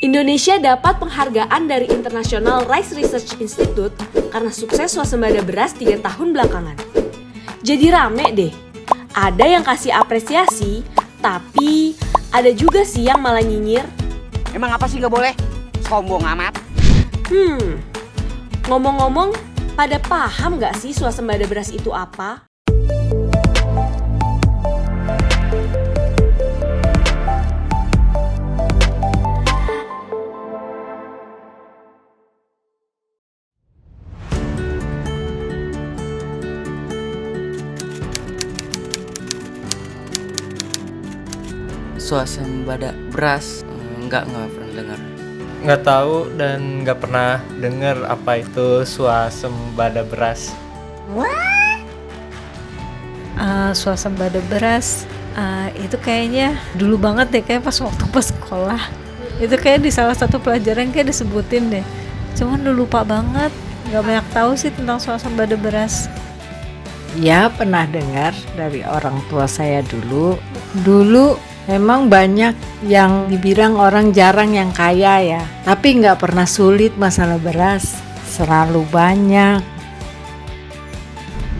Indonesia dapat penghargaan dari International Rice Research Institute karena sukses swasembada beras 3 tahun belakangan. Jadi rame deh. Ada yang kasih apresiasi, tapi ada juga sih yang malah nyinyir. Emang apa sih nggak boleh? Sombong amat. Ngomong-ngomong, pada paham nggak sih swasembada beras itu apa? Swasembada beras nggak pernah dengar. Nggak tahu dan nggak pernah dengar apa itu swasembada beras. Swasembada beras itu kayaknya dulu banget deh, kayak pas sekolah. Itu kayak di salah satu pelajaran kayak disebutin deh. Cuman udah lupa banget, nggak banyak tahu sih tentang swasembada beras. Ya, pernah dengar dari orang tua saya dulu. Memang banyak yang dibilang orang jarang yang kaya ya, tapi nggak pernah sulit masalah beras, selalu banyak.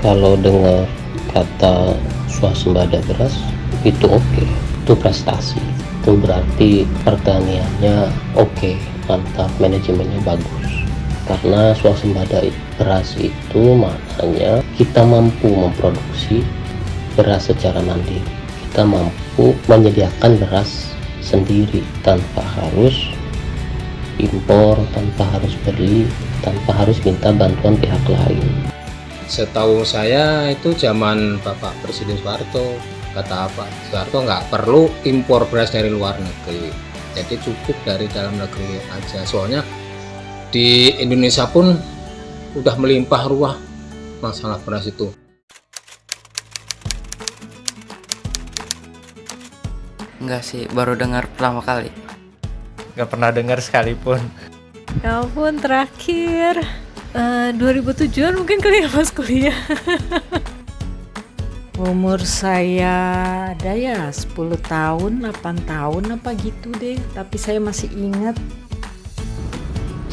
Kalau dengar kata swasembada beras itu oke, itu prestasi, itu berarti pertaniannya oke, mantap, manajemennya bagus. Karena swasembada beras itu maknanya kita mampu memproduksi beras secara mandiri, kita mampu menyediakan beras sendiri tanpa harus impor, tanpa harus beli, tanpa harus minta bantuan pihak lain. Setahu saya itu zaman Bapak Presiden Soeharto, kata apa? Soeharto nggak perlu impor beras dari luar negeri, jadi cukup dari dalam negeri aja. Soalnya di Indonesia pun udah melimpah ruah masalah beras itu. Enggak sih, baru dengar pertama kali. Nggak pernah dengar sekalipun. Ya ampun, terakhir 2007-an mungkin kali ya pas kuliah. Umur saya ada ya 10 tahun, 8 tahun apa gitu deh, tapi saya masih ingat.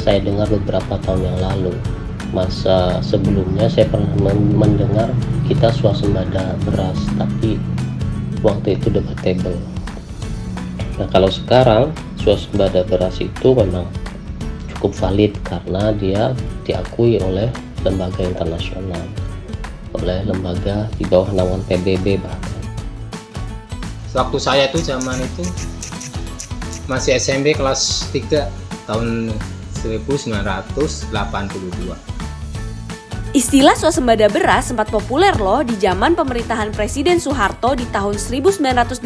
Saya dengar beberapa tahun yang lalu, masa sebelumnya saya pernah mendengar kita swasembada beras, tapi waktu itu debatable. Nah, kalau sekarang swasembada beras itu memang cukup valid karena dia diakui oleh lembaga internasional, oleh lembaga di bawah naungan PBB bahkan. Waktu saya itu zaman itu masih SMP kelas 3 tahun 1982. Istilah swasembada beras sempat populer loh di zaman pemerintahan Presiden Soeharto di tahun 1985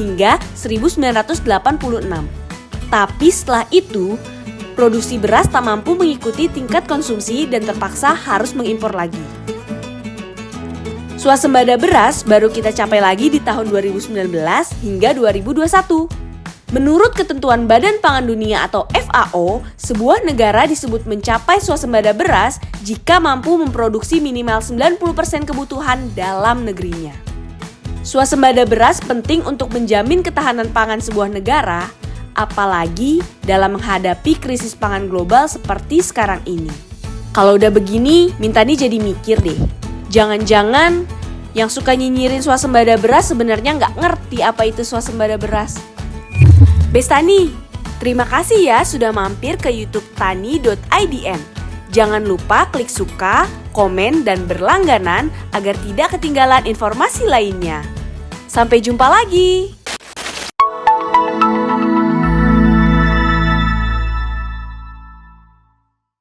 hingga 1986. Tapi setelah itu, produksi beras tak mampu mengikuti tingkat konsumsi dan terpaksa harus mengimpor lagi. Swasembada beras baru kita capai lagi di tahun 2019 hingga 2021. Menurut ketentuan Badan Pangan Dunia atau FAO, sebuah negara disebut mencapai swasembada beras jika mampu memproduksi minimal 90% kebutuhan dalam negerinya. Swasembada beras penting untuk menjamin ketahanan pangan sebuah negara, apalagi dalam menghadapi krisis pangan global seperti sekarang ini. Kalau udah begini, Mintani jadi mikir deh. Jangan-jangan yang suka nyinyirin swasembada beras sebenarnya nggak ngerti apa itu swasembada beras. Bestani, terima kasih ya sudah mampir ke YouTube tani.idn. Jangan lupa klik suka, komen, dan berlangganan agar tidak ketinggalan informasi lainnya. Sampai jumpa lagi.